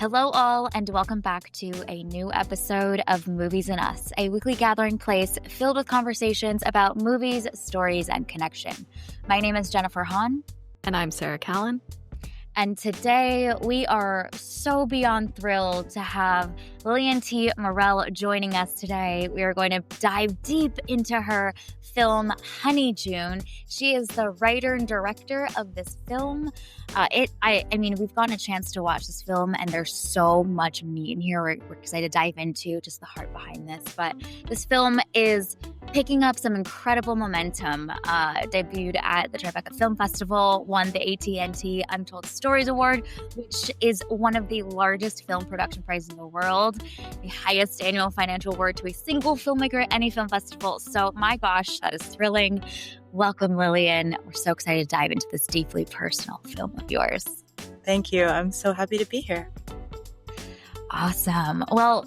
Hello, all, and welcome back to a new episode of Movies and Us, a weekly gathering place filled with conversations about movies, stories, and connection. My name is Jennifer Hahn. And I'm Sarah Callan. And today we are so beyond thrilled to have Lilian T. Mehrel joining us today. We are going to dive deep into her film, Honeyjoon. She is the writer and director of this film. I mean, we've gotten a chance to watch this film, and there's so much meat in here. We're excited to dive into just the heart behind this. But this film is picking up some incredible momentum. Debuted at the Tribeca Film Festival, won the AT&T Untold Stories Award, which is one of the largest film production prizes in the world, the highest annual financial award to a single filmmaker at any film festival. So my gosh, that is thrilling. Welcome, Lilian. We're so excited to dive into this deeply personal film of yours. Thank you. I'm so happy to be here. Awesome. Well,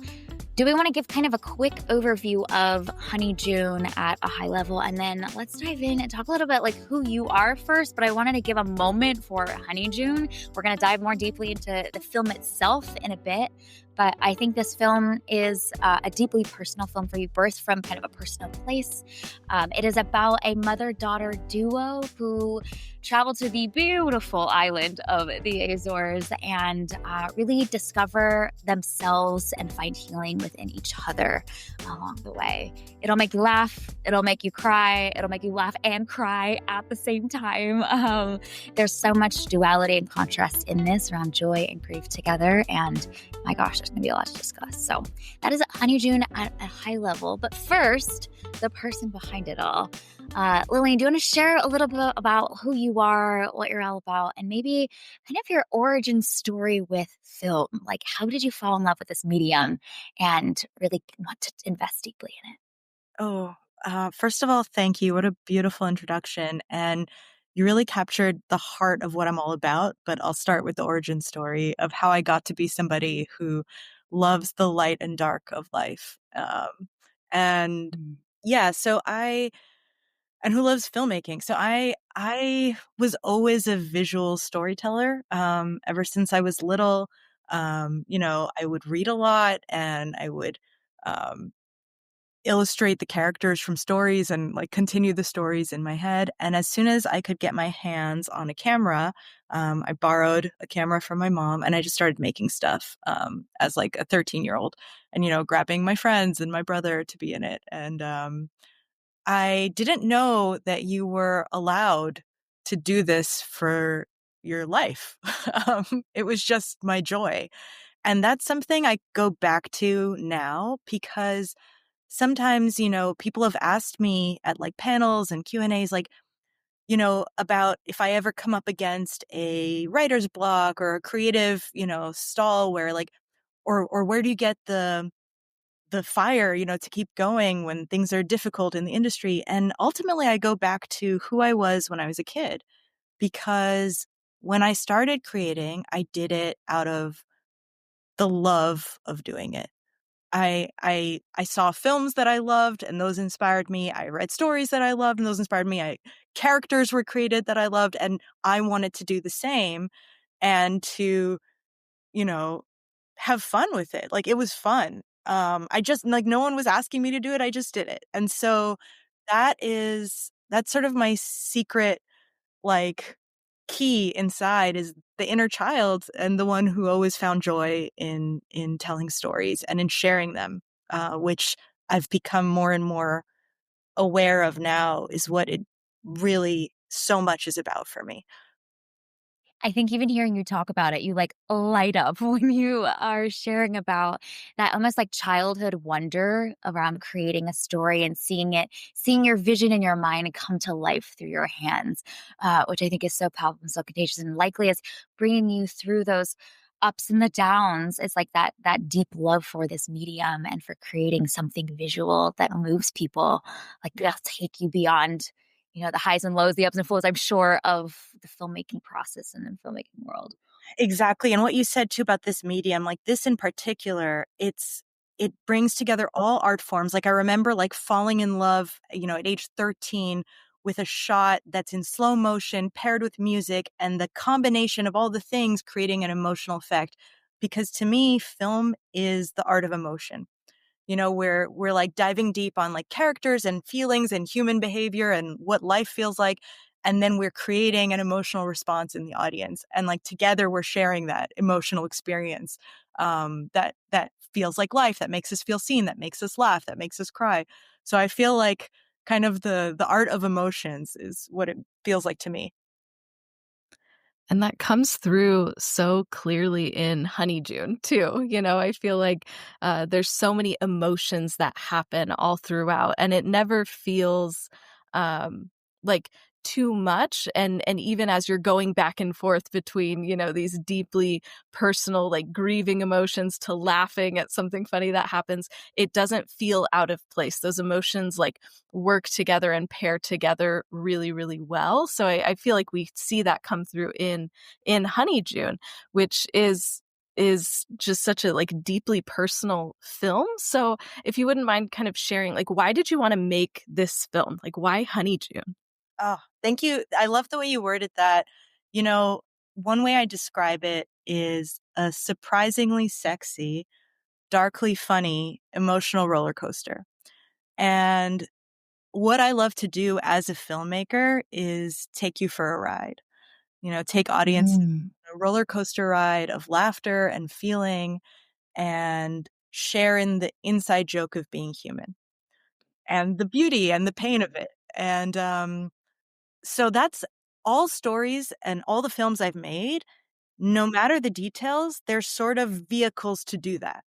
do we want to give kind of a quick overview of Honeyjoon at a high level? And then let's dive in and talk a little bit like who you are first. But I wanted to give a moment for Honeyjoon. We're going to dive more deeply into the film itself in a bit. But I think this film is a deeply personal film for you, birthed from kind of a personal place. It is about a mother-daughter duo who travel to the beautiful island of the Azores and really discover themselves and find healing within each other along the way. It'll make you laugh. It'll make you cry. It'll make you laugh and cry at the same time. There's so much duality and contrast in this around joy and grief together. And my gosh, there's going to be a lot to discuss. So that is Honeyjoon at a high level. But first, the person behind it all. Lilian, do you want to share a little bit about who you are, what you're all about, and maybe kind of your origin story with film? Like, how did you fall in love with this medium and really want to invest deeply in it? First of all, thank you. What a beautiful introduction. And you really captured the heart of what I'm all about. But I'll start with the origin story of how I got to be somebody who loves the light and dark of life. And who loves filmmaking. So I was always a visual storyteller. Ever since I was little, I would read a lot and I would illustrate the characters from stories and like continue the stories in my head. And as soon as I could get my hands on a camera, I borrowed a camera from my mom and I just started making stuff as like a 13-year-old and, grabbing my friends and my brother to be in it. And I didn't know that you were allowed to do this for your life. It was just my joy. And that's something I go back to now because sometimes, people have asked me at like panels and Q&As, like, about if I ever come up against a writer's block or a creative, stall where like, or where do you get the fire, to keep going when things are difficult in the industry. And ultimately I go back to who I was when I was a kid, because when I started creating, I did it out of the love of doing it. I saw films that I loved and those inspired me. I read stories that I loved and those inspired me. Characters were created that I loved and I wanted to do the same and to, have fun with it. Like it was fun. I just like no one was asking me to do it. I just did it. And so that's sort of my secret, like key inside is the inner child and the one who always found joy in telling stories and in sharing them, which I've become more and more aware of now is what it really so much is about for me. I think even hearing you talk about it, you like light up when you are sharing about that almost like childhood wonder around creating a story and seeing your vision in your mind come to life through your hands, which I think is so powerful and so contagious and likely is bringing you through those ups and the downs. It's like that deep love for this medium and for creating something visual that moves people. Like that'll take you beyond the highs and lows, the ups and flows, I'm sure, of the filmmaking process and the filmmaking world. Exactly. And what you said too about this medium, like this in particular, it brings together all art forms. Like I remember like falling in love, at age 13 with a shot that's in slow motion paired with music and the combination of all the things creating an emotional effect. because to me, film is the art of emotion. We're like diving deep on like characters and feelings and human behavior and what life feels like. And then we're creating an emotional response in the audience. And like together we're sharing that emotional experience that feels like life, that makes us feel seen, that makes us laugh, that makes us cry. So I feel like kind of the art of emotions is what it feels like to me. And that comes through so clearly in Honeyjoon too. I feel like there's so many emotions that happen all throughout, and it never feels like too much. And even as you're going back and forth between these deeply personal, like grieving emotions to laughing at something funny that happens, it doesn't feel out of place. Those emotions like work together and pair together really, really well. So I feel like we see that come through in Honeyjoon, which is just such a like deeply personal film. So if you wouldn't mind kind of sharing, like, why did you want to make this film? Like, why Honeyjoon? Oh, thank you. I love the way you worded that. You know, One way I describe it is a surprisingly sexy, darkly funny, emotional roller coaster. And what I love to do as a filmmaker is take you for a ride. Take audience Mm. on a roller coaster ride of laughter and feeling and share in the inside joke of being human and the beauty and the pain of it. And so that's all stories and all the films I've made, no matter the details, they're sort of vehicles to do that.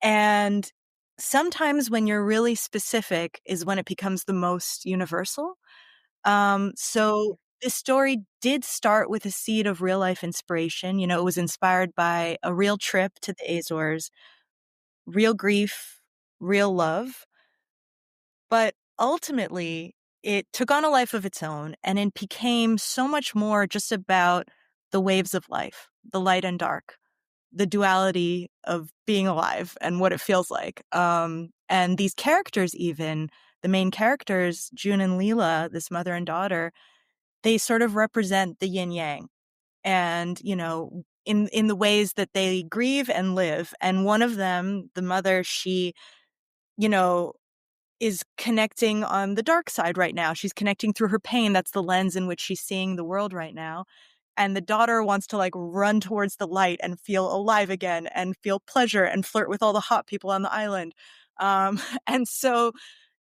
And sometimes when you're really specific is when it becomes the most universal. So this story did start with a seed of real life inspiration. It was inspired by a real trip to the Azores, real grief, real love. But ultimately, it took on a life of its own and it became so much more just about the waves of life, the light and dark, the duality of being alive and what it feels like. And these characters, even the main characters, June and Leela, this mother and daughter, they sort of represent the yin yang. And, in the ways that they grieve and live. And one of them, the mother, she, you know, is connecting on the dark side right now. She's connecting through her pain. That's the lens in which she's seeing the world right now. And the daughter wants to like run towards the light and feel alive again and feel pleasure and flirt with all the hot people on the island. And so,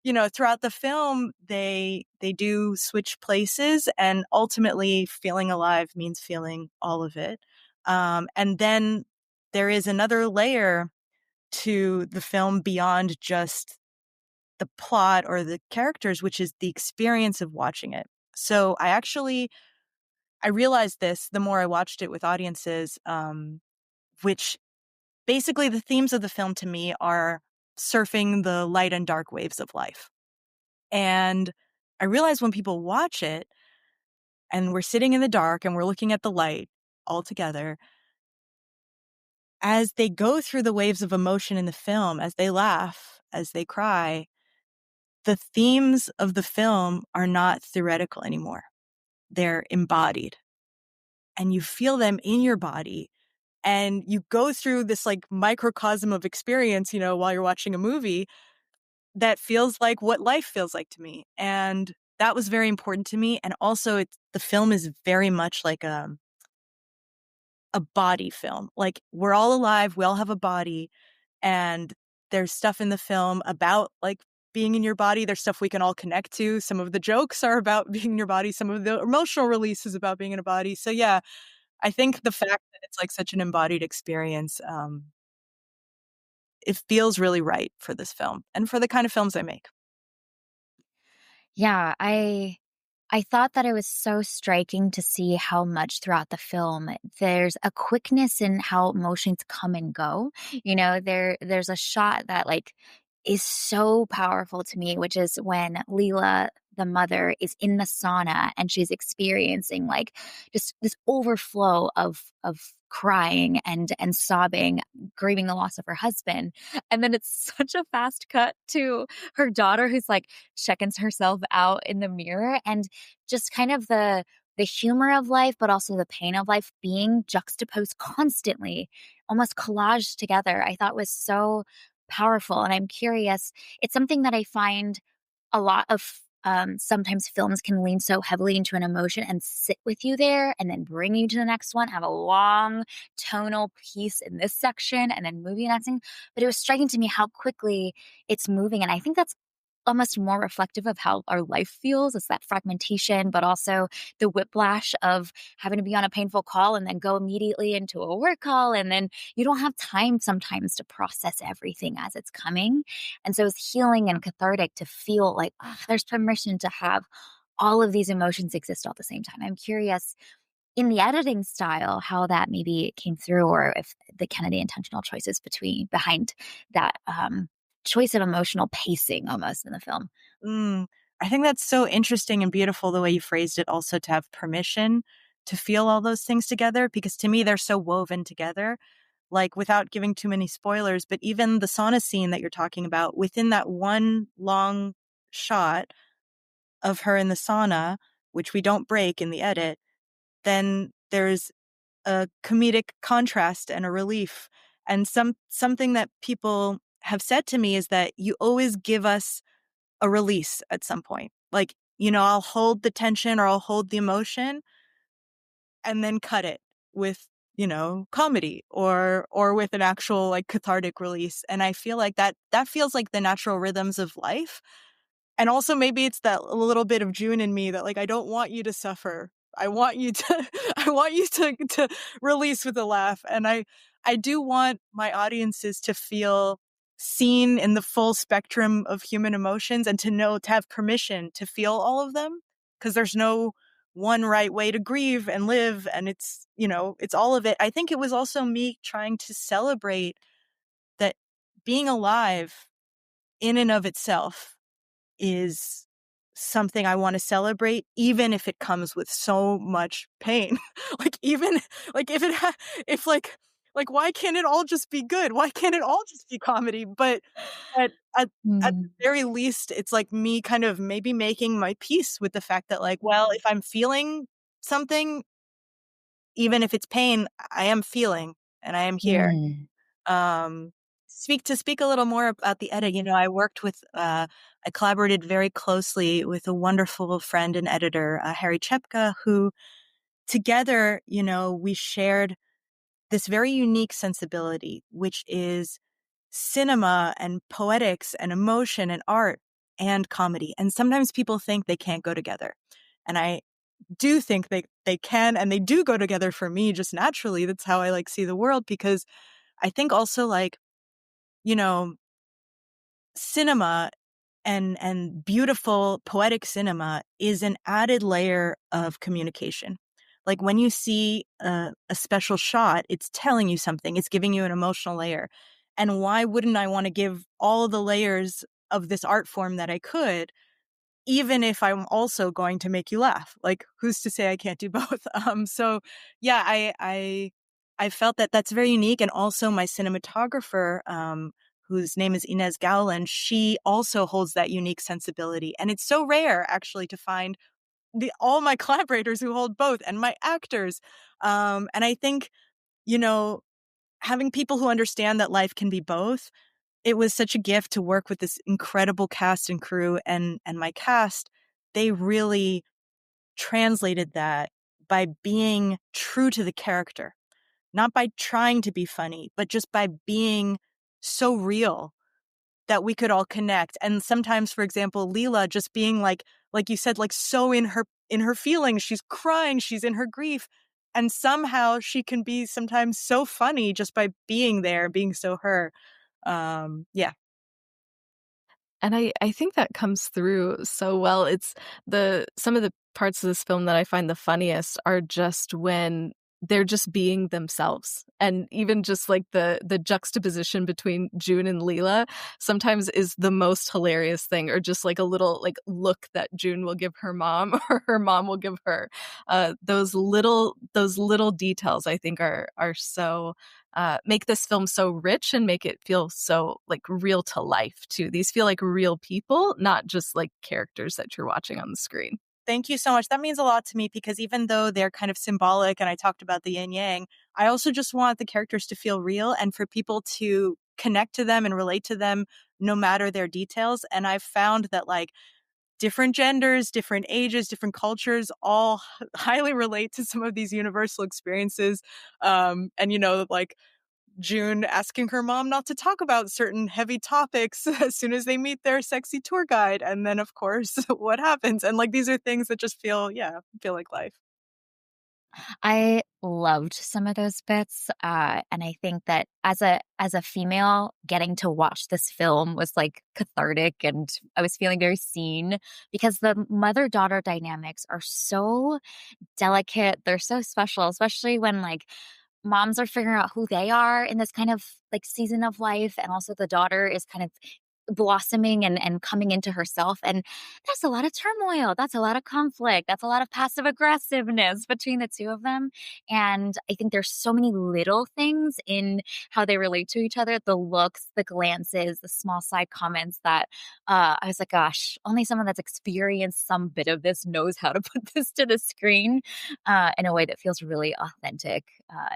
throughout the film, they do switch places, and ultimately, feeling alive means feeling all of it. And then there is another layer to the film beyond just the plot or the characters, which is the experience of watching it. So I realized this the more I watched it with audiences, which basically the themes of the film to me are surfing the light and dark waves of life. And I realized when people watch it and we're sitting in the dark and we're looking at the light all together, as they go through the waves of emotion in the film, as they laugh, as they cry, the themes of the film are not theoretical anymore. They're embodied and you feel them in your body. And you go through this like microcosm of experience, while you're watching a movie that feels like what life feels like to me. And that was very important to me. And also the film is very much like a body film. Like we're all alive, we all have a body, and there's stuff in the film about like being in your body. There's stuff we can all connect to. Some of the jokes are about being in your body. Some of the emotional release is about being in a body. So yeah, I think the fact that it's like such an embodied experience, it feels really right for this film and for the kind of films I make. Yeah, I thought that it was so striking to see how much throughout the film there's a quickness in how emotions come and go. There's a shot that like is so powerful to me, which is when Leela, the mother, is in the sauna and she's experiencing like just this overflow of crying and sobbing, grieving the loss of her husband. And then it's such a fast cut to her daughter who's like checking herself out in the mirror, and just kind of the the humor of life, but also the pain of life being juxtaposed constantly, almost collaged together, I thought was so powerful. And I'm curious, it's something that I find a lot of sometimes films can lean so heavily into an emotion and sit with you there and then bring you to the next one, have a long tonal piece in this section and then movie next thing. But it was striking to me how quickly it's moving. And I think that's almost more reflective of how our life feels. It's that fragmentation, but also the whiplash of having to be on a painful call and then go immediately into a work call. And then you don't have time sometimes to process everything as it's coming. And so it's healing and cathartic to feel like there's permission to have all of these emotions exist all at the same time. I'm curious in the editing style how that maybe came through, or if the Kennedy intentional choices behind that choice of emotional pacing almost in the film. Mm, I think that's so interesting and beautiful the way you phrased it, also to have permission to feel all those things together, because to me, they're so woven together. Like, without giving too many spoilers, but even the sauna scene that you're talking about, within that one long shot of her in the sauna, which we don't break in the edit, then there's a comedic contrast and a relief. And something that people have said to me is that you always give us a release at some point. Like, I'll hold the tension or I'll hold the emotion and then cut it with, comedy or with an actual like cathartic release. And I feel like that feels like the natural rhythms of life. And also maybe it's that little bit of June in me that like, I don't want you to suffer. I want you to I want you to release with a laugh. And I do want my audiences to feel seen in the full spectrum of human emotions and to have permission to feel all of them, because there's no one right way to grieve and live, and it's all of it. I think it was also me trying to celebrate that being alive in and of itself is something I want to celebrate, even if it comes with so much pain. Like, even like if like why can't it all just be good? Why can't it all just be comedy? But at the Mm. very least, it's like me kind of maybe making my peace with the fact that, like, well, if I'm feeling something, even if it's pain, I am feeling and I am here. Mm. Um, speak a little more about the edit. I collaborated very closely with a wonderful friend and editor, Harry Chepka, who together, we shared this very unique sensibility, which is cinema and poetics and emotion and art and comedy. And sometimes people think they can't go together. And I do think they can, and they do go together for me just naturally. That's how I like see the world, because I think also, like, you know, cinema and beautiful poetic cinema is an added layer of communication. Like, when you see a special shot, it's telling you something. It's giving you an emotional layer. And why wouldn't I want to give all the layers of this art form that I could, even if I'm also going to make you laugh? Like, who's to say I can't do both? So yeah, I felt that that's very unique. And also my cinematographer, whose name is Inez Gowland, she also holds that unique sensibility. And it's so rare, actually, to find all my collaborators who hold both, and my actors. And I think, you know, having people who understand that life can be both, it was such a gift to work with this incredible cast and crew. And my cast, they really translated that by being true to the character, not by trying to be funny, but just by being so real that we could all connect. And sometimes, for example, Leela just being like you said, like, so in her feelings, she's crying, she's in her grief. And somehow she can be sometimes so funny just by being there, being so her. Yeah. And I think that comes through so well. It's some of the parts of this film that I find the funniest are just when they're just being themselves. And even just like the juxtaposition between June and Leela sometimes is the most hilarious thing, or just like a little like look that June will give her mom or her mom will give her. Those little details I think are so make this film so rich and make it feel so like real to life too. These feel like real people, not just like characters that you're watching on the screen. Thank you so much. That means a lot to me because even though they're kind of symbolic and I talked about the yin yang, I also just want the characters to feel real and for people to connect to them and relate to them no matter their details. And I've found that like different genders, different ages, different cultures all highly relate to some of these universal experiences. And, like June asking her mom not to talk about certain heavy topics as soon as they meet their sexy tour guide. And then, of course, what happens? And like these are things that just feel like life. I loved some of those bits, and I think that as a female, getting to watch this film was like cathartic, and I was feeling very seen because the mother daughter dynamics are so delicate. They're so special, especially when like moms are figuring out who they are in this kind of like season of life, and also the daughter is kind of blossoming and coming into herself, and that's a lot of turmoil, that's a lot of conflict, that's a lot of passive aggressiveness between the two of them. And I think there's so many little things in how they relate to each other, the looks, the glances, the small side comments that I was like, gosh, only someone that's experienced some bit of this knows how to put this to the screen in a way that feels really authentic,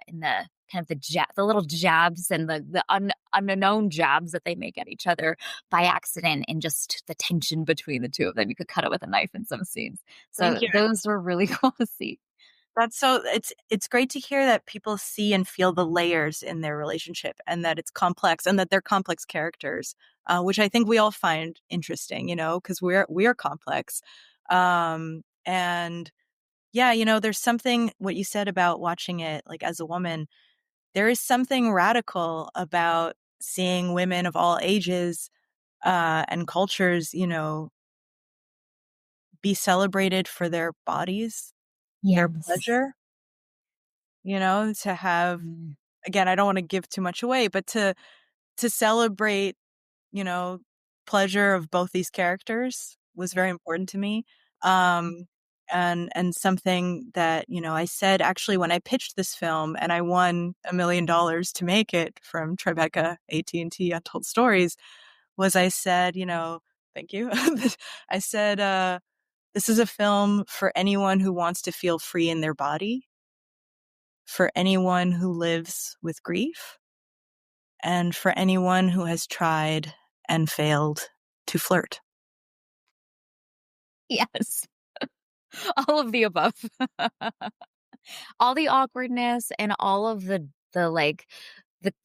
in the kind of the little jabs and the unknown jabs that they make at each other by accident, and just the tension between the two of them. You could cut it with a knife in some scenes. Thank So you. those were really cool to see. It's great to hear that people see and feel the layers in their relationship and that it's complex and that they're complex characters, which I think we all find interesting, because we're complex. And yeah, there's something what you said about watching it like as a woman. There is something radical about seeing women of all ages and cultures, be celebrated for their bodies, their Yes. pleasure, to have, Mm. again, I don't want to give too much away, but to celebrate, you know, pleasure of both these characters was very important to me. Um, and something that, I said actually when I pitched this film and I won $1 million to make it from Tribeca AT&T Untold Stories was I said, thank you. I said, this is a film for anyone who wants to feel free in their body, for anyone who lives with grief, and for anyone who has tried and failed to flirt. Yes. All of the above. All the awkwardness and all of the like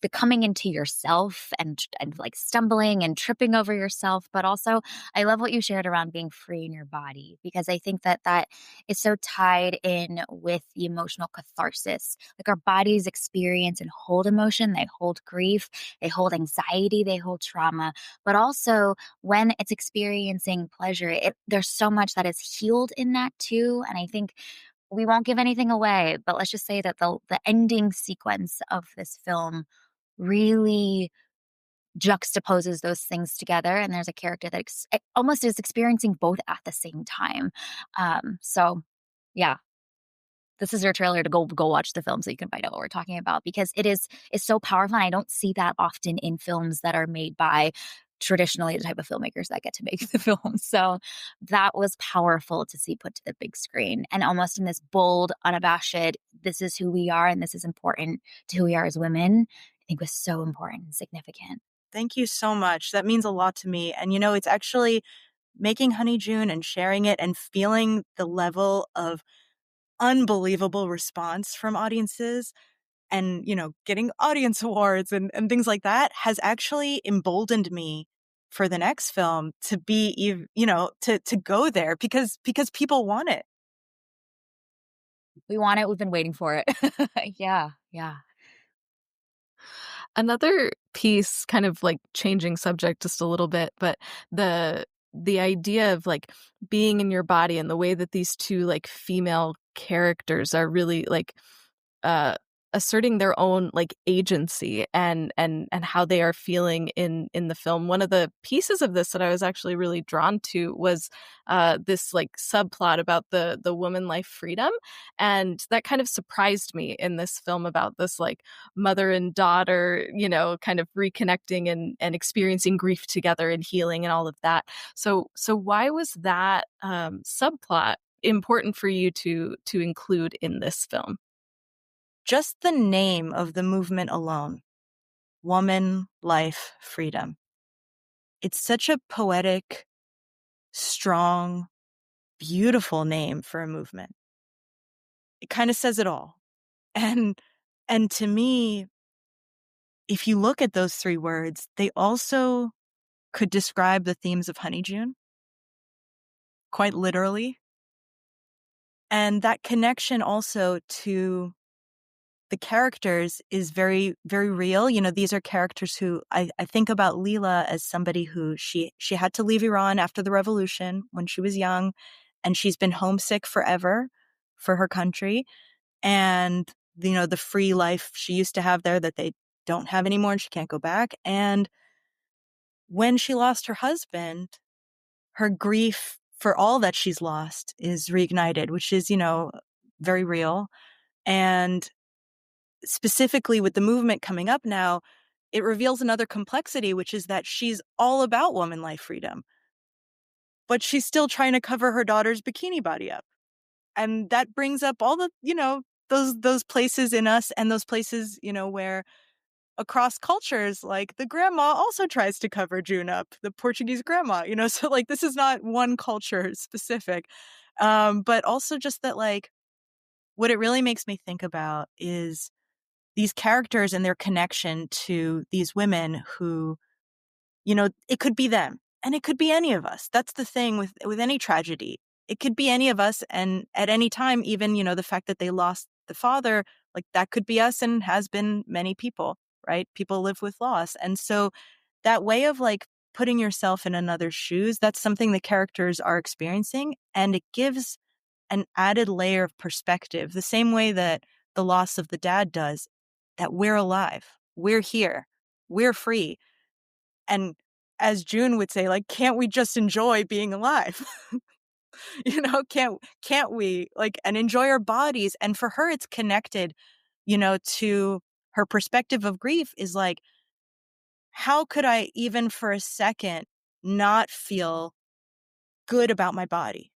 the coming into yourself and like stumbling and tripping over yourself, but also I love what you shared around being free in your body, because I think that that is so tied in with the emotional catharsis. Like our bodies experience and hold emotion, they hold grief, they hold anxiety, they hold trauma, but also when it's experiencing pleasure, there's so much that is healed in that too. And I think we won't give anything away, but let's just say that the ending sequence of this film really juxtaposes those things together, and there's a character that almost is experiencing both at the same time. So yeah, this is your trailer to go watch the film so you can find out what we're talking about, because it's so powerful, and I don't see that often in films that are made by traditionally the type of filmmakers that get to make the film. So that was powerful to see put to the big screen, and almost in this bold, unabashed, this is who we are and this is important to who we are as women, I think was so important and significant. Thank you so much. That means a lot to me. And, it's actually making Honeyjoon and sharing it and feeling the level of unbelievable response from audiences and, getting audience awards and things like that has actually emboldened me for the next film to be, to go there because people want it. We want it. We've been waiting for it. Yeah. Yeah. Another piece, kind of like changing subject just a little bit, but the idea of like being in your body and the way that these two like female characters are really like uh asserting their own like agency and how they are feeling in the film. One of the pieces of this that I was actually really drawn to was this like subplot about the woman life freedom, and that kind of surprised me in this film about this like mother and daughter, kind of reconnecting and experiencing grief together and healing and all of that. So why was that subplot important for you to include in this film? Just the name of the movement alone, Woman, Life, Freedom. It's such a poetic, strong, beautiful name for a movement. It kind of says it all. And and to me, if you look at those three words, they also could describe the themes of Honeyjoon, quite literally. And that connection also to the characters is very, very real. You know, these are characters who I think about Leela as somebody who she had to leave Iran after the revolution when she was young, and she's been homesick forever for her country. And, you know, the free life she used to have there that they don't have anymore and she can't go back. And when she lost her husband, her grief for all that she's lost is reignited, which is, you know, very real. And specifically with the movement coming up now, it reveals another complexity, which is that she's all about woman life freedom, but she's still trying to cover her daughter's bikini body up. And that brings up all the, you know, those places in us and those places, you know, where across cultures, like the grandma also tries to cover June up, the Portuguese grandma, you know, so like this is not one culture specific. But also just that, like, what it really makes me think about is these characters and their connection to these women who, you know, it could be them and it could be any of us. That's the thing with any tragedy. It could be any of us. And at any time, even, you know, the fact that they lost the father, like that could be us and has been many people, right? People live with loss. And so that way of like putting yourself in another's shoes, that's something the characters are experiencing. And it gives an added layer of perspective, the same way that the loss of the dad does, that we're alive, we're here, we're free. And as June would say, like, can't we just enjoy being alive? You know, can't we like and enjoy our bodies? And for her, it's connected, you know, to her perspective of grief is like, how could I even for a second not feel good about my body?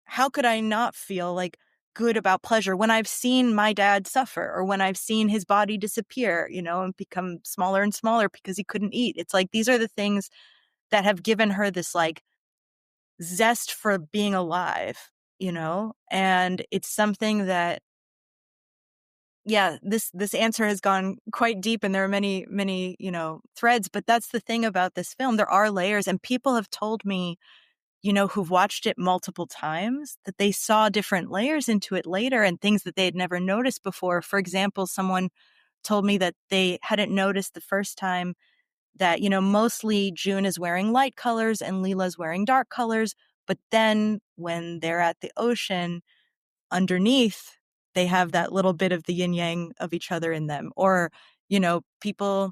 How could I not feel like good about pleasure when I've seen my dad suffer or when I've seen his body disappear, you know, and become smaller and smaller because he couldn't eat? It's like these are the things that have given her this like zest for being alive, you know? And it's something that, yeah, this answer has gone quite deep and there are many, you know, threads, but that's the thing about this film. There are layers, and people have told me, you know, who've watched it multiple times, that they saw different layers into it later and things that they had never noticed before. For example, someone told me that they hadn't noticed the first time that, you know, mostly June is wearing light colors and Leela's wearing dark colors. But then when they're at the ocean, underneath, they have that little bit of the yin yang of each other in them. Or, you know, people,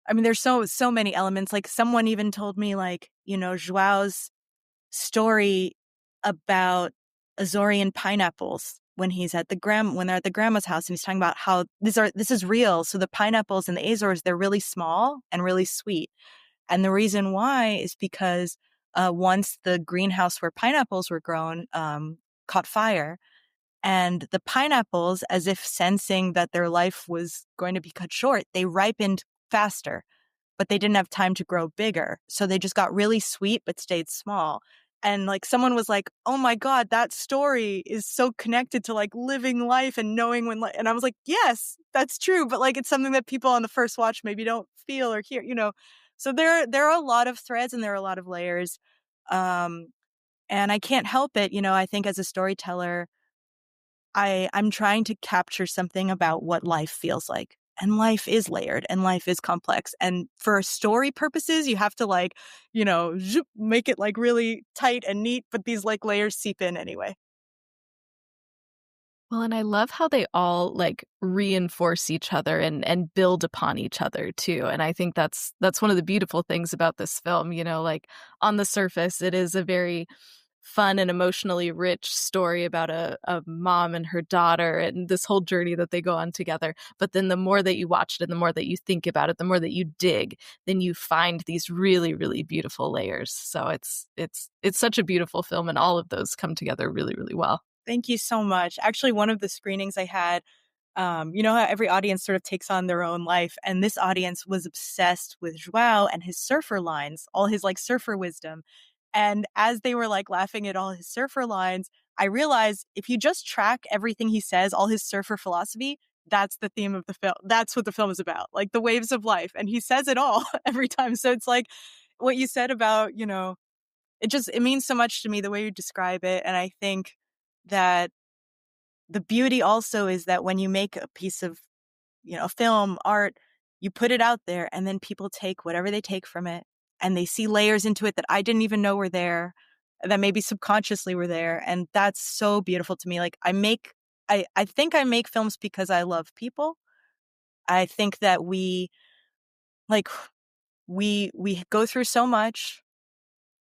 I mean, there's so many elements. Like someone even told me, like, you know, Joao's story about Azorean pineapples when he's at when they're at the grandma's house, and he's talking about how this is real. So the pineapples in the Azores, they're really small and really sweet. And the reason why is because once the greenhouse where pineapples were grown caught fire, and the pineapples, as if sensing that their life was going to be cut short, they ripened faster, but they didn't have time to grow bigger. So they just got really sweet, but stayed small. And like someone was like, oh my God, that story is so connected to like living life and knowing when, and I was like, yes, that's true. But like, it's something that people on the first watch maybe don't feel or hear, you know? So there are a lot of threads and there are a lot of layers. And I can't help it. You know, I think as a storyteller, I'm trying to capture something about what life feels like. And life is layered and life is complex. And for story purposes, you have to like, you know, make it like really tight and neat, but these like layers seep in anyway. Well, and I love how they all like reinforce each other and build upon each other too. And I think that's one of the beautiful things about this film, you know, like on the surface, it is a very fun and emotionally rich story about a mom and her daughter and this whole journey that they go on together. But then the more that you watch it and the more that you think about it, the more that you dig, then you find these really, really beautiful layers. So it's such a beautiful film, and all of those come together really, really well. Thank you so much. Actually, one of the screenings I had, you know how every audience sort of takes on their own life, and this audience was obsessed with Joao and his surfer lines, all his like surfer wisdom. And as they were like laughing at all his surfer lines, I realized if you just track everything he says, all his surfer philosophy, that's the theme of the film. That's what the film is about, like the waves of life. And he says it all every time. So it's like what you said about, you know, it means so much to me the way you describe it. And I think that the beauty also is that when you make a piece of, you know, film, art, you put it out there and then people take whatever they take from it and they see layers into it that I didn't even know were there, that maybe subconsciously were there. And that's so beautiful to me. Like I think I make films because I love people. I think that like we go through so much.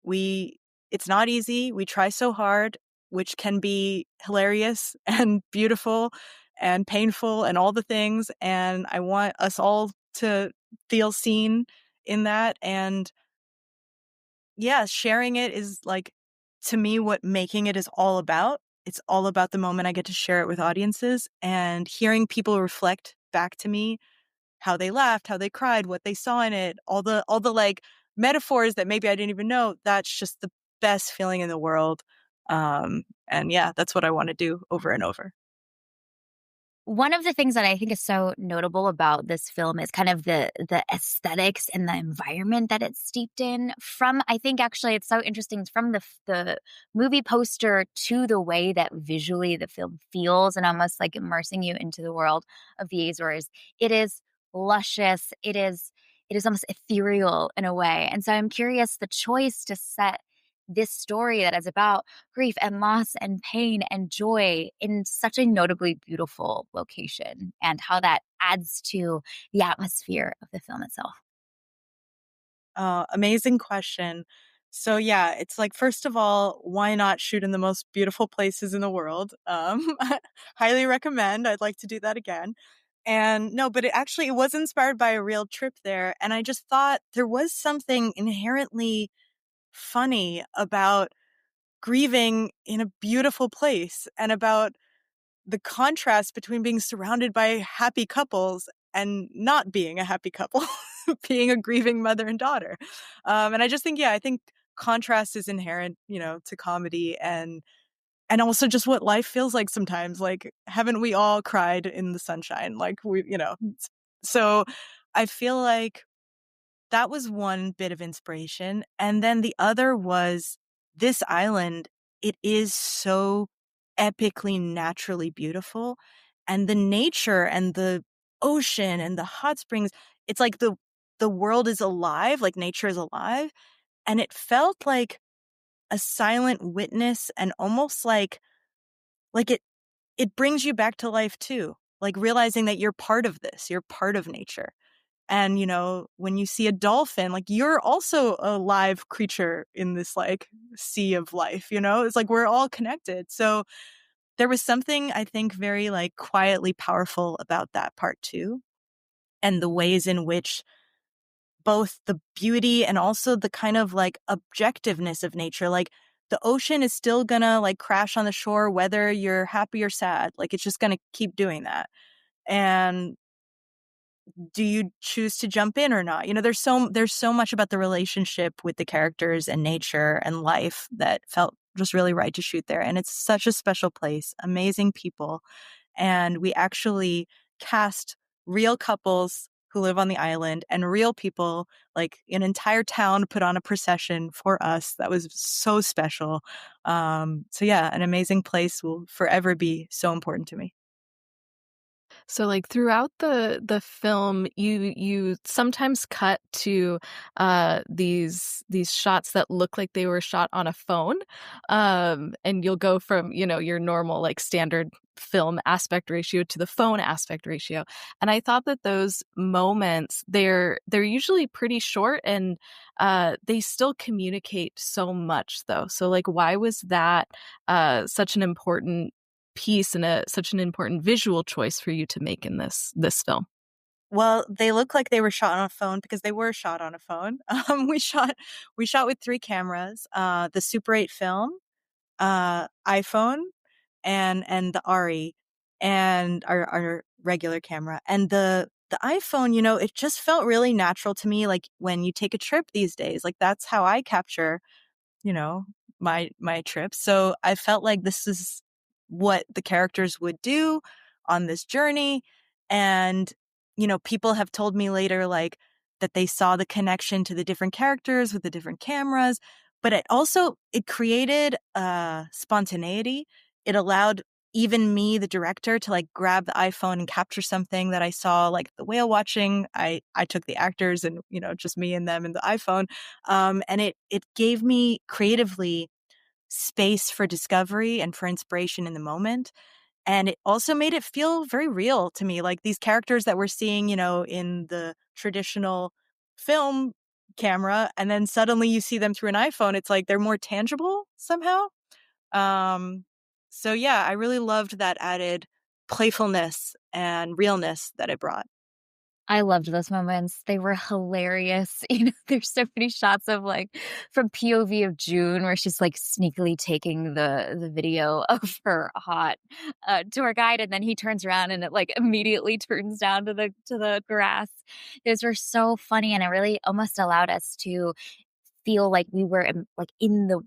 We It's not easy. We try so hard, which can be hilarious and beautiful and painful and all the things. And I want us all to feel seen in that. And yeah, sharing it is like, to me, what making it is all about. It's all about the moment I get to share it with audiences and hearing people reflect back to me how they laughed, how they cried, what they saw in it, all the like metaphors that maybe I didn't even know. That's just the best feeling in the world. And yeah, that's what I want to do over and over. One of the things that I think is so notable about this film is kind of the aesthetics and the environment that it's steeped in. From I think actually it's so interesting from the movie poster to the way that visually the film feels and almost like immersing you into the world of the Azores. It is luscious. It is almost ethereal in a way. And so I'm curious the choice to set this story that is about grief and loss and pain and joy in such a notably beautiful location and how that adds to the atmosphere of the film itself. Amazing question. So yeah, it's like, first of all, why not shoot in the most beautiful places in the world? Highly recommend. I'd like to do that again. And no, but it was inspired by a real trip there. And I just thought there was something inherently funny about grieving in a beautiful place and about the contrast between being surrounded by happy couples and not being a happy couple, being a grieving mother and daughter. And I just think, yeah, I think contrast is inherent, you know, to comedy and also just what life feels like sometimes. Like, haven't we all cried in the sunshine? Like so I feel like that was one bit of inspiration. And then the other was this island. It is so epically naturally beautiful. And the nature and the ocean and the hot springs, it's like the world is alive, like nature is alive. And it felt like a silent witness and almost like it brings you back to life too. Like realizing that you're part of this, you're part of nature. And, you know, when you see a dolphin, like you're also a live creature in this like sea of life, you know? It's like we're all connected. So there was something I think very like quietly powerful about that part too. And the ways in which both the beauty and also the kind of like objectiveness of nature, like the ocean is still gonna like crash on the shore whether you're happy or sad. Like it's just gonna keep doing that. And do you choose to jump in or not? You know, there's so much about the relationship with the characters and nature and life that felt just really right to shoot there. And it's such a special place, amazing people. And we actually cast real couples who live on the island and real people, like an entire town put on a procession for us. That was so special. So yeah, an amazing place will forever be so important to me. So like throughout the film, you sometimes cut to these shots that look like they were shot on a phone. And you'll go from, your normal like standard film aspect ratio to the phone aspect ratio. And I thought that those moments, they're usually pretty short, and they still communicate so much though. So like why was that such an important piece and such an important visual choice for you to make in this film? Well, they look like they were shot on a phone because they were shot on a phone. We shot with 3 cameras, the Super 8 film, iPhone, and the Ari, and our regular camera. And the iPhone, it just felt really natural to me, like, when you take a trip these days, like, that's how I capture, you know, my trip. So I felt like this is what the characters would do on this journey. And, people have told me later, like, that they saw the connection to the different characters with the different cameras, but it created spontaneity. It allowed even me, the director, to like grab the iPhone and capture something that I saw, like the whale watching. I took the actors and, just me and them and the iPhone. And it gave me creatively space for discovery and for inspiration in the moment. And it also made it feel very real to me, like these characters that we're seeing, in the traditional film camera, and then suddenly you see them through an iPhone. It's like they're more tangible somehow. Um, so yeah, I really loved that added playfulness and realness that it brought. I loved those moments. They were hilarious. There's so many shots of like from POV of June where she's like sneakily taking the video of her hot tour guide, and then he turns around and it like immediately turns down to the grass. Those were so funny, and it really almost allowed us to feel like we were like in the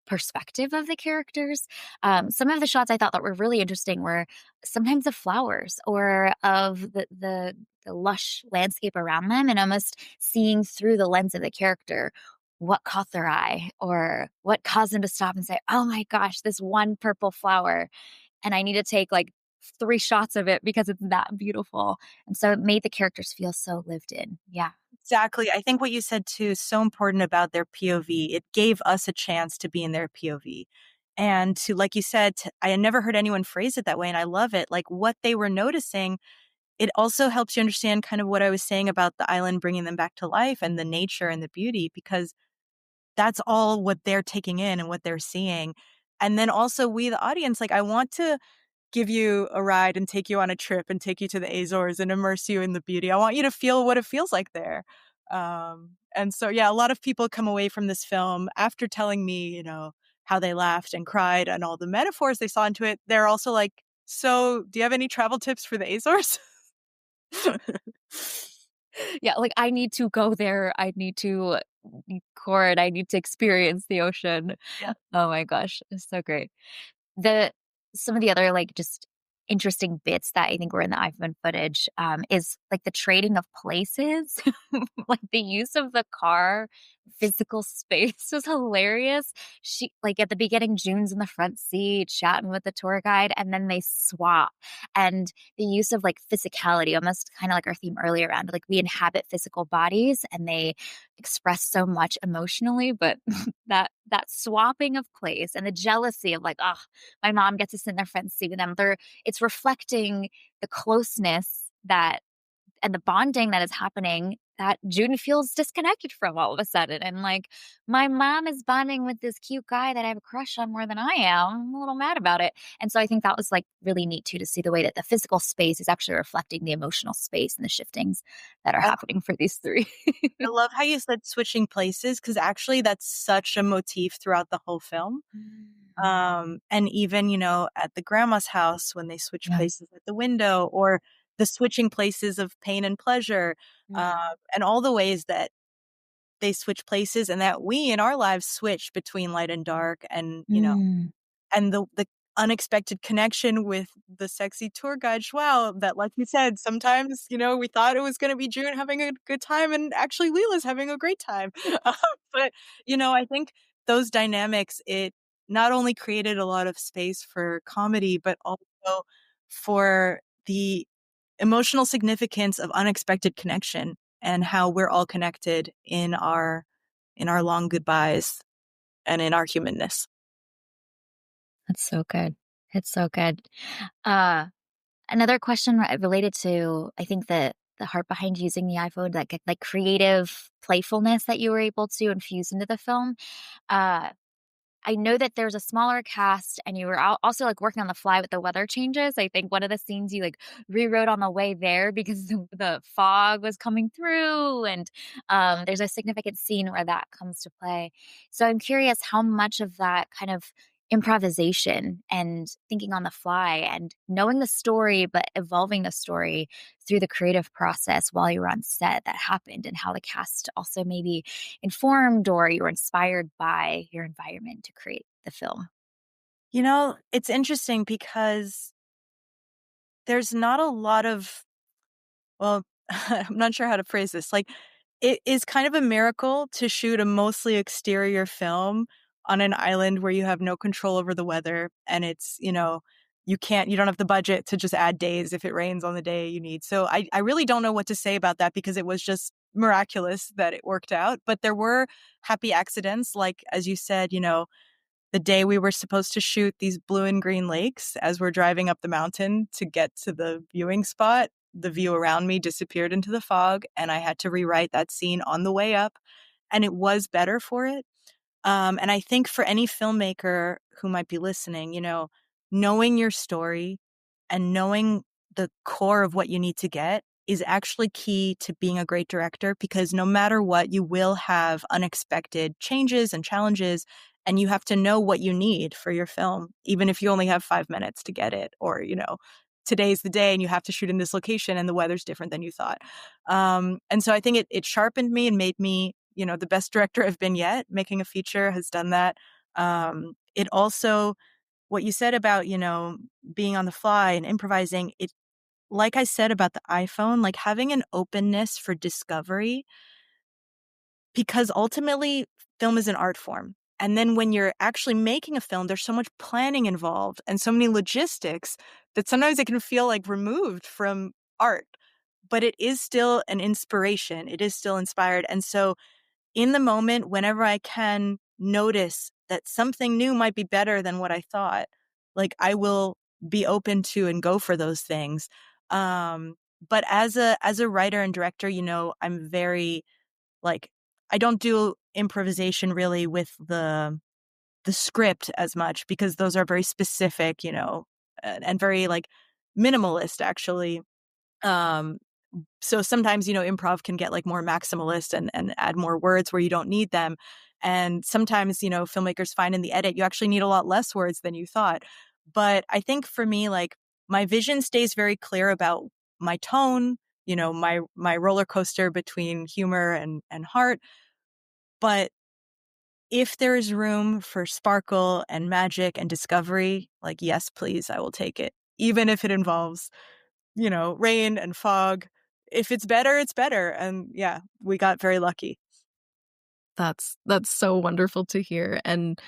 perspective of the characters. Some of the shots I thought that were really interesting were sometimes of flowers or of the lush landscape around them, and almost seeing through the lens of the character what caught their eye or what caused them to stop and say, "Oh my gosh, this one purple flower, and I need to take like 3 shots of it because it's that beautiful." And so it made the characters feel so lived in. Yeah. Exactly. I think what you said too is so important about their POV. It gave us a chance to be in their POV. And to, like you said, I had never heard anyone phrase it that way. And I love it. Like what they were noticing, it also helps you understand kind of what I was saying about the island bringing them back to life and the nature and the beauty, because that's all what they're taking in and what they're seeing. And then also we, the audience, like I want to give you a ride and take you on a trip and take you to the Azores and immerse you in the beauty. I want you to feel what it feels like there. And so, yeah, a lot of people come away from this film after telling me, how they laughed and cried and all the metaphors they saw into it. They're also like, so do you have any travel tips for the Azores? Yeah, like, I need to go there. I need to record. I need to experience the ocean. Yeah. Oh my gosh, it's so great. The Some of the other, like, just interesting bits that I think were in the iPhone footage, is, like, the trading of places. Like, the use of the car, physical space was hilarious. Like, at the beginning, June's in the front seat chatting with the tour guide, and then they swap. And the use of, like, physicality, almost kinda like our theme earlier around, like, we inhabit physical bodies, and they express so much emotionally, but that swapping of place and the jealousy of, like, "Oh, my mom gets to sit in their front seat with them." It's reflecting the closeness that and the bonding that is happening that June feels disconnected from all of a sudden. And like, my mom is bonding with this cute guy that I have a crush on more than I am. I'm a little mad about it. And so I think that was like really neat too, to see the way that the physical space is actually reflecting the emotional space and the shiftings that are I happening for these three. I love how you said switching places, because actually that's such a motif throughout the whole film. And even, at the grandma's house when they switch Yeah. places at the window, or the switching places of pain and pleasure, and all the ways that they switch places and that we in our lives switch between light and dark, and, Mm. and the unexpected connection with the sexy tour guide Joao, that, like you said, sometimes, we thought it was gonna be June having a good time, and actually Leela's having a great time. But, I think those dynamics, it not only created a lot of space for comedy, but also for the emotional significance of unexpected connection and how we're all connected in our long goodbyes and in our humanness. That's so good. It's so good. Uh, Another question related to, I think, the heart behind using the iPhone, like creative playfulness that you were able to infuse into the film. Uh, I know that there's a smaller cast and you were also like working on the fly with the weather changes. I think one of the scenes you like rewrote on the way there because the fog was coming through, and there's a significant scene where that comes to play. So I'm curious how much of that kind of improvisation and thinking on the fly and knowing the story but evolving the story through the creative process while you were on set that happened, and how the cast also maybe informed or you were inspired by your environment to create the film. It's interesting because there's not a lot of, well, I'm not sure how to phrase this. Like, it is kind of a miracle to shoot a mostly exterior film on an island where you have no control over the weather. And it's, you don't have the budget to just add days if it rains on the day you need. So I really don't know what to say about that because it was just miraculous that it worked out. But there were happy accidents. Like, as you said, the day we were supposed to shoot these blue and green lakes as we're driving up the mountain to get to the viewing spot, the view around me disappeared into the fog, and I had to rewrite that scene on the way up, and it was better for it. And I think for any filmmaker who might be listening, knowing your story and knowing the core of what you need to get is actually key to being a great director, because no matter what, you will have unexpected changes and challenges, and you have to know what you need for your film, even if you only have 5 minutes to get it, or, today's the day and you have to shoot in this location and the weather's different than you thought. And so I think it sharpened me and made me, the best director I've been yet. Making a feature has done that. It also, what you said about, being on the fly and improvising, like I said about the iPhone, like having an openness for discovery, because ultimately film is an art form. And then when you're actually making a film, there's so much planning involved and so many logistics that sometimes it can feel like removed from art, but it is still an inspiration. It is still inspired. And so in the moment, whenever I can notice that something new might be better than what I thought, like I will be open to and go for those things. But as a writer and director, I'm very like, I don't do improvisation really with the script as much, because those are very specific, and very like minimalist actually. Um, so sometimes, improv can get like more maximalist and add more words where you don't need them. And sometimes, filmmakers find in the edit, you actually need a lot less words than you thought. But I think for me, like, my vision stays very clear about my tone, my roller coaster between humor and heart. But if there is room for sparkle and magic and discovery, like, yes, please, I will take it. Even if it involves, rain and fog. If it's better, it's better. And yeah, we got very lucky. That's so wonderful to hear. And,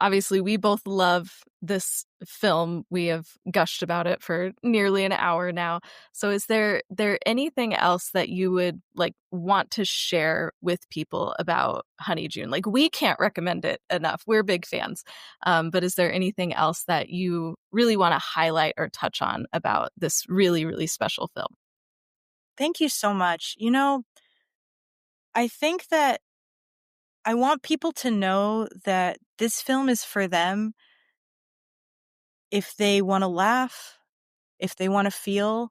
obviously we both love this film. We have gushed about it for nearly an hour now. So is there anything else that you would like want to share with people about Honeyjoon? Like, we can't recommend it enough. We're big fans. But is there anything else that you really want to highlight or touch on about this really, really special film? Thank you so much. I think that I want people to know that this film is for them if they want to laugh, if they want to feel,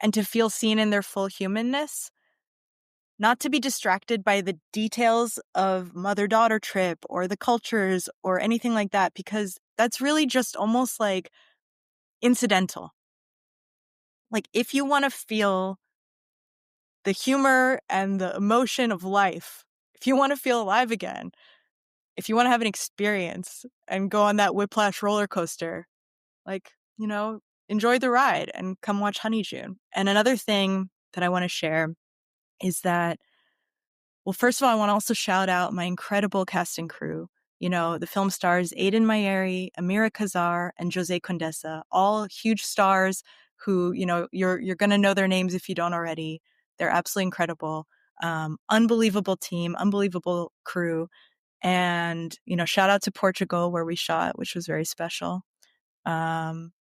and to feel seen in their full humanness, not to be distracted by the details of mother-daughter trip or the cultures or anything like that, because that's really just almost like incidental. Like, if you want to feel the humor and the emotion of life, if you want to feel alive again, if you want to have an experience and go on that whiplash roller coaster, like, enjoy the ride and come watch Honeyjoon. And another thing that I want to share is that, well, first of all, I want to also shout out my incredible cast and crew. The film stars Aiden Mayeri, Amira Kazar, and Jose Condesa, all huge stars who, you're going to know their names if you don't already. They're absolutely incredible. Unbelievable team, unbelievable crew. And, shout out to Portugal where we shot, which was very special. And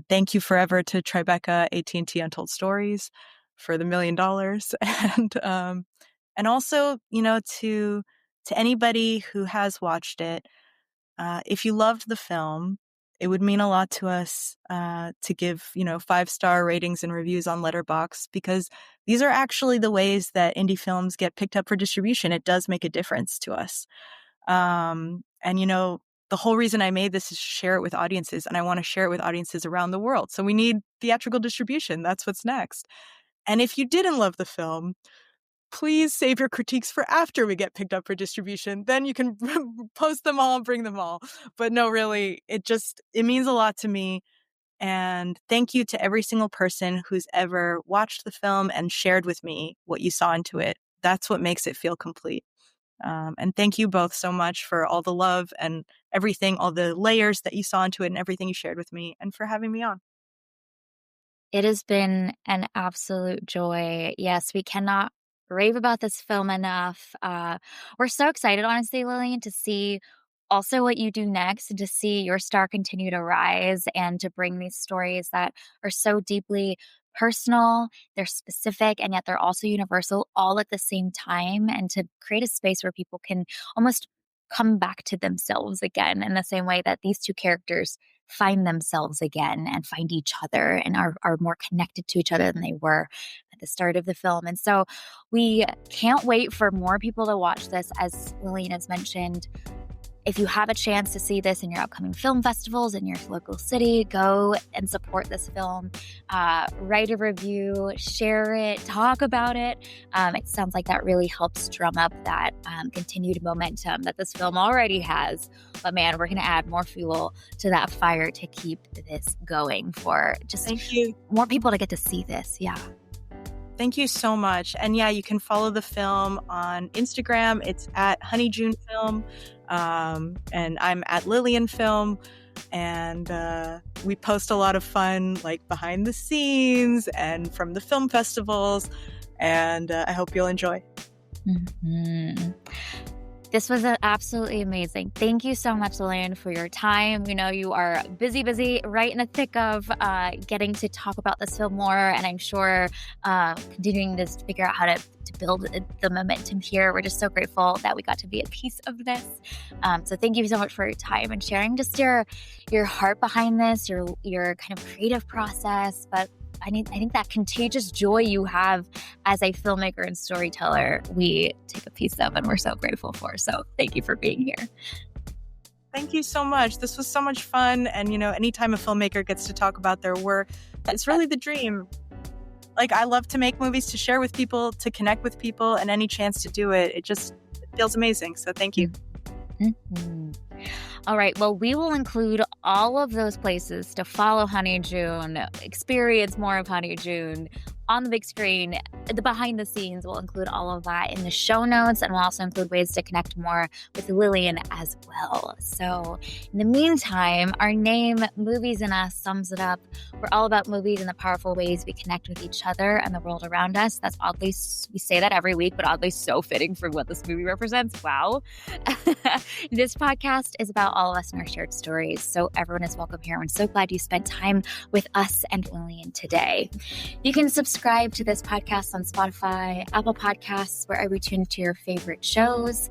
thank you forever to Tribeca, AT&T Untold Stories for the $1 million. And also, to anybody who has watched it, if you loved the film, it would mean a lot to us to give, 5-star ratings and reviews on Letterboxd, because these are actually the ways that indie films get picked up for distribution. It does make a difference to us. And, the whole reason I made this is to share it with audiences, and I want to share it with audiences around the world. So we need theatrical distribution. That's what's next. And if you didn't love the film, please save your critiques for after we get picked up for distribution. Then you can post them all and bring them all. But no, really, it means a lot to me. And thank you to every single person who's ever watched the film and shared with me what you saw into it. That's what makes it feel complete. And thank you both so much for all the love and everything, all the layers that you saw into it and everything you shared with me, and for having me on. It has been an absolute joy. Yes, we cannot rave about this film enough. We're so excited, honestly, Lilian, to see also what you do next, and to see your star continue to rise and to bring these stories that are so deeply personal, they're specific, and yet they're also universal all at the same time, and to create a space where people can almost come back to themselves again in the same way that these two characters find themselves again and find each other and are more connected to each other than they were at the start of the film. And so we can't wait for more people to watch this. As Lilian has mentioned, if you have a chance to see this in your upcoming film festivals in your local city, go and support this film. Write a review, share it, talk about it. It sounds like that really helps drum up that continued momentum that this film already has. But man, we're going to add more fuel to that fire to keep this going for just more people to get to see this. Yeah. Thank you so much. And yeah, you can follow the film on Instagram. It's at Honeyjoon Film. And I'm at Lilian Film. And we post a lot of fun, like behind the scenes and from the film festivals. And I hope you'll enjoy. Mm-hmm. This was absolutely amazing. Thank you so much, Lilian, for your time. We know you are busy, right in the thick of getting to talk about this film more. And I'm sure continuing to figure out how to build the momentum here. We're just so grateful that we got to be a piece of this. So thank you so much for your time and sharing just your heart behind this, your kind of creative process. But I think that contagious joy you have as a filmmaker and storyteller, we take a piece of, and we're so grateful for. So thank you for being here. Thank you so much. This was so much fun. And, anytime a filmmaker gets to talk about their work, it's really the dream. Like, I love to make movies, to share with people, to connect with people, and any chance to do it, it feels amazing. So thank you. Mm-hmm. All right. Well, we will include all of those places to follow Honeyjoon, experience more of Honeyjoon on the big screen. The behind the scenes, we'll include all of that in the show notes, and we'll also include ways to connect more with Lilian as well. So in the meantime, our name, Movies in Us, sums it up. We're all about movies and the powerful ways we connect with each other and the world around us. That's oddly, we say that every week, but oddly so fitting for what this movie represents. Wow. This podcast is about all of us and our shared stories. So everyone is welcome here. I'm so glad you spent time with us and Lilian today. You can subscribe to this podcast on Spotify, Apple Podcasts, wherever you tune to your favorite shows.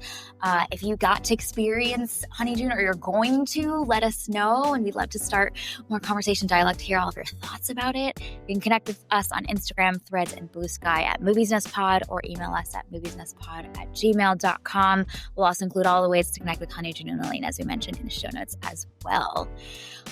If you got to experience Honeyjoon, or you're going to, let us know. And we'd love to start more conversation dialogue to hear all of your thoughts about it. You can connect with us on Instagram, Threads, and Blue Sky at moviesnestpod, or email us at moviesnestpod@gmail.com. We'll also include all the ways to connect with Honeyjoon and Lilian, as we mentioned in the show notes as well.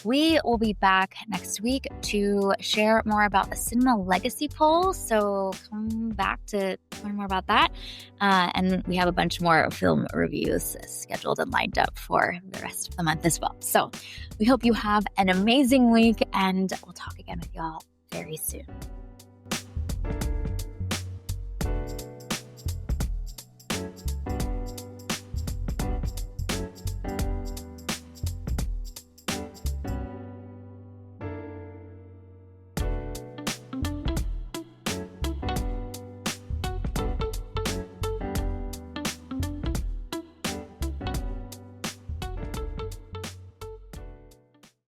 We will be back next week to share more about the Cinema Legacy Poll. So come back to learn more about that. And we have a bunch more film reviews scheduled and lined up for the rest of the month as well. So we hope you have an amazing week, and we'll talk again with y'all very soon.